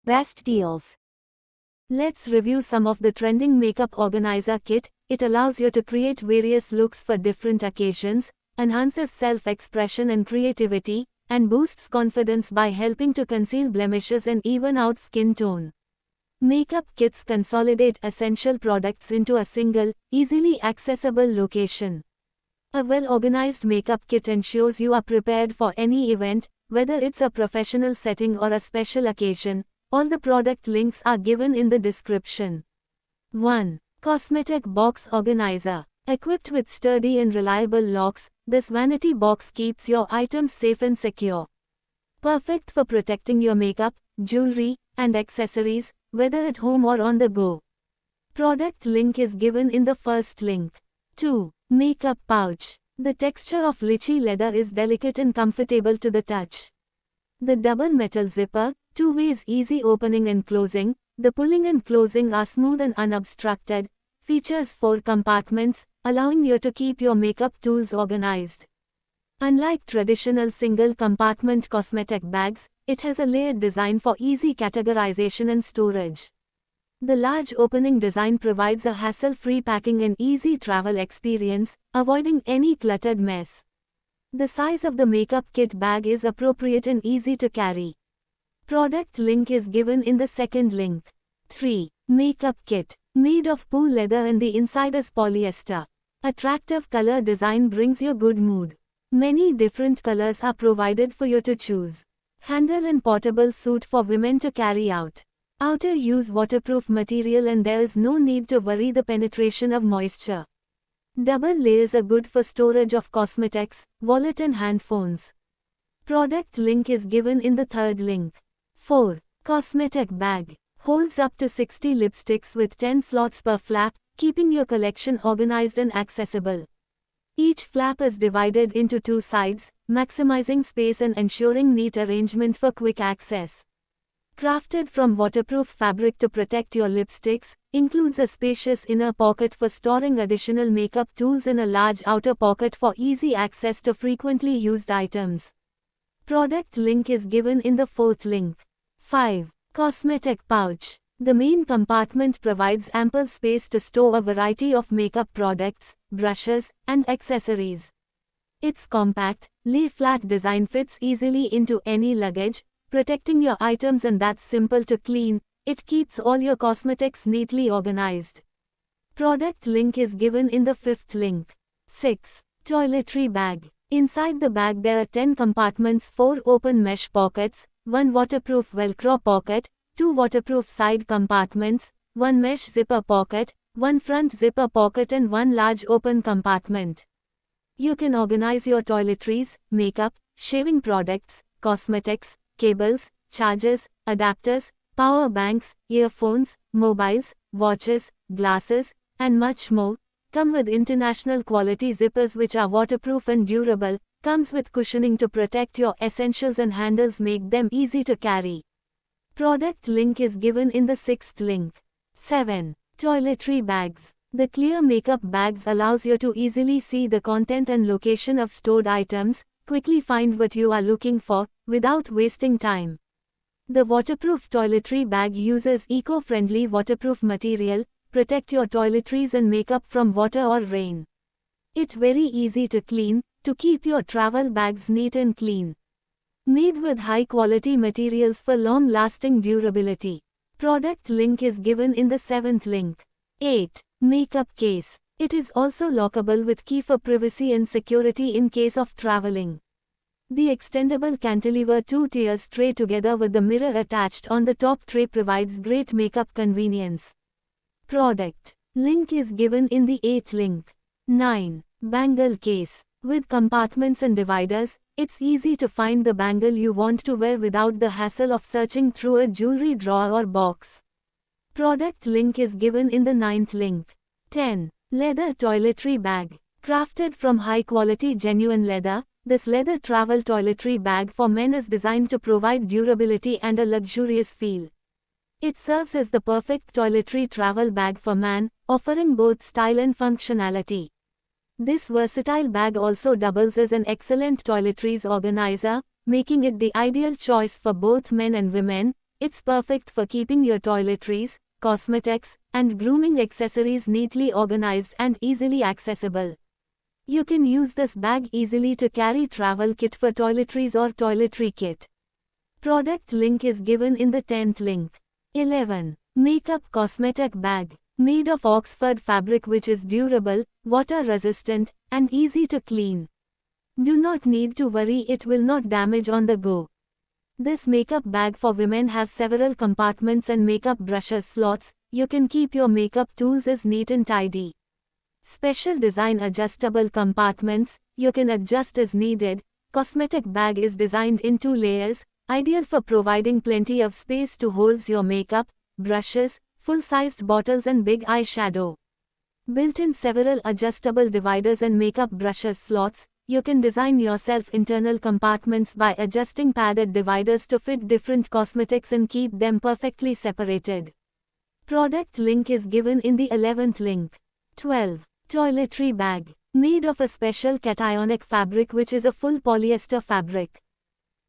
Best deals. Let's review some of the trending makeup organizer kit. It allows you to create various looks for different occasions, enhances self-expression and creativity, and boosts confidence by helping to conceal blemishes and even out skin tone. Makeup kits consolidate essential products into a single, easily accessible location. A well-organized makeup kit ensures you are prepared for any event, whether it's a professional setting or a special occasion. All the product links are given in the description. 1. Cosmetic Box Organizer. Equipped with sturdy and reliable locks, this vanity box keeps your items safe and secure. Perfect for protecting your makeup, jewelry, and accessories, whether at home or on the go. Product link is given in the first link. 2. Makeup Pouch. The texture of lychee leather is delicate and comfortable to the touch. The double metal zipper, 2 ways easy opening and closing, the pulling and closing are smooth and unobstructed, features 4 compartments, allowing you to keep your makeup tools organized. Unlike traditional single compartment cosmetic bags, it has a layered design for easy categorization and storage. The large opening design provides a hassle-free packing and easy travel experience, avoiding any cluttered mess. The size of the makeup kit bag is appropriate and easy to carry. Product link is given in the second link. 3. Makeup Kit. Made of pool leather and the inside is polyester. Attractive color design brings you good mood. Many different colors are provided for you to choose. Handle and portable suit for women to carry out. Outer use waterproof material and there is no need to worry the penetration of moisture. Double layers are good for storage of cosmetics, wallet and handphones. Product link is given in the third link. 4. Cosmetic Bag. Holds up to 60 lipsticks with 10 slots per flap, keeping your collection organized and accessible. Each flap is divided into 2 sides, maximizing space and ensuring neat arrangement for quick access. Crafted from waterproof fabric to protect your lipsticks, includes a spacious inner pocket for storing additional makeup tools and a large outer pocket for easy access to frequently used items. Product link is given in the fourth link. 5. Cosmetic Pouch. The main compartment provides ample space to store a variety of makeup products, brushes, and accessories. Its compact, lay-flat design fits easily into any luggage, protecting your items and that's simple to clean. It keeps all your cosmetics neatly organized. Product link is given in the fifth link. 6. Toiletry Bag. Inside the bag there are 10 compartments, 4 open mesh pockets, 1 waterproof Velcro pocket, 2 waterproof side compartments, 1 mesh zipper pocket, 1 front zipper pocket and 1 large open compartment. You can organize your toiletries, makeup, shaving products, cosmetics, cables, chargers, adapters, power banks, earphones, mobiles, watches, glasses, and much more. Come with international quality zippers which are waterproof and durable, comes with cushioning to protect your essentials and handles make them easy to carry. Product link is given in the sixth link. 7. Toiletry Bags. The clear makeup bags allows you to easily see the content and location of stored items, quickly find what you are looking for, without wasting time. The waterproof toiletry bag uses eco-friendly waterproof material, protect your toiletries and makeup from water or rain. It's very easy to clean, to keep your travel bags neat and clean. Made with high-quality materials for long-lasting durability. Product link is given in the seventh link. 8. Makeup Case. It is also lockable with key for privacy and security in case of traveling. The extendable cantilever 2-tiers tray together with the mirror attached on the top tray provides great makeup convenience. Product link is given in the 8th link. 9. Bangle Case. With compartments and dividers, it's easy to find the bangle you want to wear without the hassle of searching through a jewelry drawer or box. Product link is given in the 9th link. 10. Leather Toiletry Bag. Crafted from high-quality genuine leather, this leather travel toiletry bag for men is designed to provide durability and a luxurious feel. It serves as the perfect toiletry travel bag for man, offering both style and functionality. This versatile bag also doubles as an excellent toiletries organizer, making it the ideal choice for both men and women, It's perfect for keeping your toiletries, cosmetics, and grooming accessories neatly organized and easily accessible. You can use this bag easily to carry travel kit for toiletries or toiletry kit. Product link is given in the 10th link. 11. Makeup cosmetic bag. Made of Oxford fabric which is durable, water resistant, and easy to clean. Do not need to worry, it will not damage on the go. This makeup bag for women have several compartments and makeup brushes slots. You can keep your makeup tools as neat and tidy. Special design adjustable compartments, you can adjust as needed. Cosmetic bag is designed in 2 layers, ideal for providing plenty of space to hold your makeup, brushes, full-sized bottles and big eyeshadow. Built-in several adjustable dividers and makeup brushes slots, you can design yourself internal compartments by adjusting padded dividers to fit different cosmetics and keep them perfectly separated. Product link is given in the 11th link. 12. Toiletry bag. Made of a special cationic fabric which is a full polyester fabric.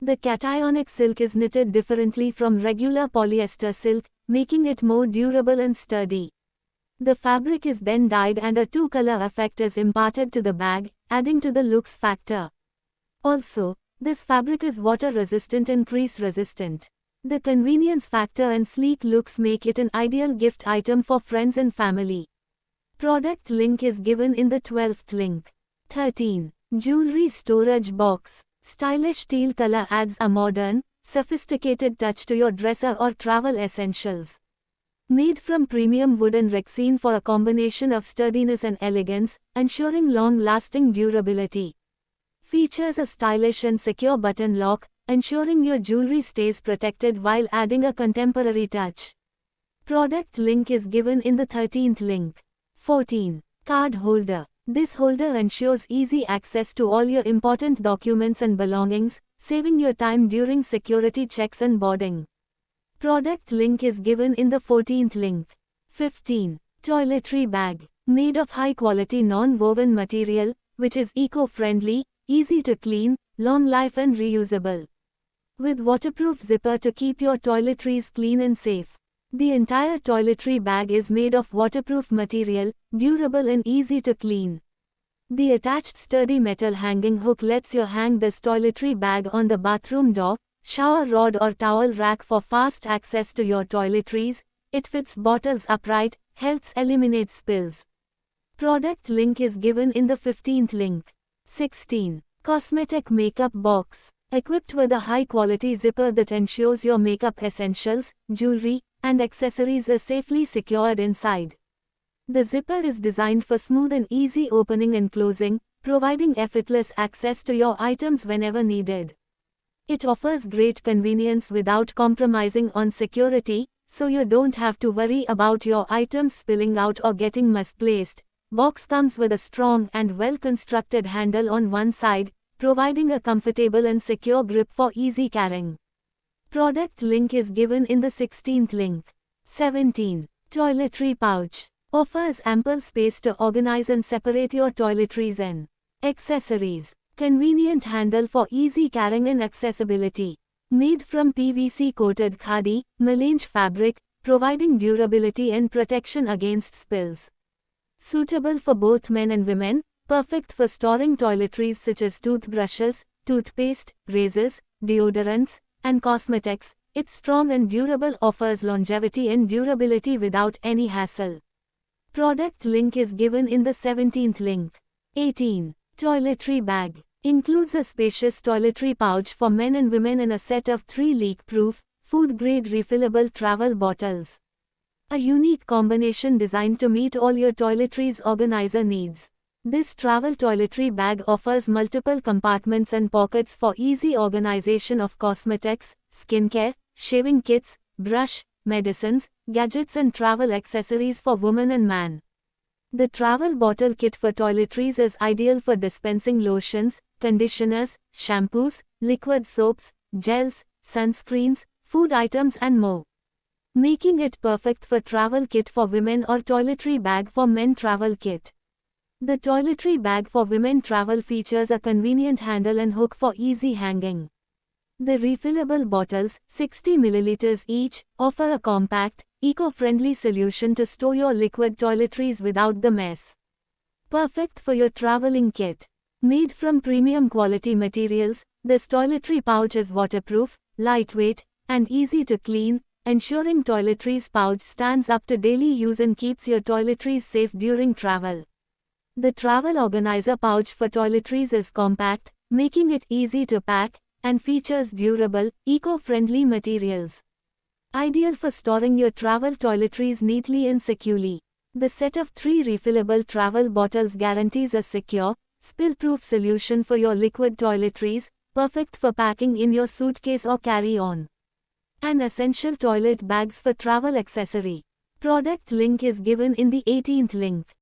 The cationic silk is knitted differently from regular polyester silk, making it more durable and sturdy. The fabric is then dyed and a 2-color effect is imparted to the bag, adding to the looks factor. Also, this fabric is water resistant and crease resistant. The convenience factor and sleek looks make it an ideal gift item for friends and family. Product link is given in the 12th link. 13. Jewelry storage box. Stylish teal color adds a modern, sophisticated touch to your dresser or travel essentials. Made from premium wood and rexine for a combination of sturdiness and elegance, ensuring long-lasting durability. Features a stylish and secure button lock, ensuring your jewelry stays protected while adding a contemporary touch. Product link is given in the 13th link. 14. Card holder. This holder ensures easy access to all your important documents and belongings, saving your time during security checks and boarding. Product link is given in the 14th link. 15. Toiletry bag. Made of high-quality non-woven material, which is eco-friendly, easy to clean, long life and reusable. With waterproof zipper to keep your toiletries clean and safe. The entire toiletry bag is made of waterproof material, durable and easy to clean. The attached sturdy metal hanging hook lets you hang this toiletry bag on the bathroom door, shower rod or towel rack for fast access to your toiletries. It fits bottles upright, helps eliminate spills. Product link is given in the 15th link. 16. Cosmetic makeup box. Equipped with a high-quality zipper that ensures your makeup essentials, jewelry, and accessories are safely secured inside. The zipper is designed for smooth and easy opening and closing, providing effortless access to your items whenever needed. It offers great convenience without compromising on security, so you don't have to worry about your items spilling out or getting misplaced. Box comes with a strong and well-constructed handle on one side, providing a comfortable and secure grip for easy carrying. Product link is given in the 16th link. 17. Toiletry pouch. Offers ample space to organize and separate your toiletries and accessories. Convenient handle for easy carrying and accessibility. Made from PVC-coated khadi, melange fabric, providing durability and protection against spills. Suitable for both men and women, perfect for storing toiletries such as toothbrushes, toothpaste, razors, deodorants, and cosmetics. It's strong and durable, offers longevity and durability without any hassle. Product link is given in the 17th link. 18. Toiletry bag. Includes a spacious toiletry pouch for men and women and a set of 3 leak-proof, food-grade refillable travel bottles. A unique combination designed to meet all your toiletries organizer needs. This travel toiletry bag offers multiple compartments and pockets for easy organization of cosmetics, skincare, shaving kits, brush, medicines, gadgets and travel accessories for woman and man. The travel bottle kit for toiletries is ideal for dispensing lotions, conditioners, shampoos, liquid soaps, gels, sunscreens, food items and more. Making it perfect for travel kit for women or toiletry bag for men travel kit. The toiletry bag for women travel features a convenient handle and hook for easy hanging. The refillable bottles, 60 milliliters each, offer a compact, eco-friendly solution to store your liquid toiletries without the mess. Perfect for your traveling kit. Made from premium quality materials, this toiletry pouch is waterproof, lightweight, and easy to clean, ensuring toiletries pouch stands up to daily use and keeps your toiletries safe during travel. The travel organizer pouch for toiletries is compact, making it easy to pack, and features durable, eco-friendly materials. Ideal for storing your travel toiletries neatly and securely. The set of 3 refillable travel bottles guarantees a secure, spill-proof solution for your liquid toiletries, perfect for packing in your suitcase or carry-on. And essential toilet bags for travel accessory. Product link is given in the 18th link.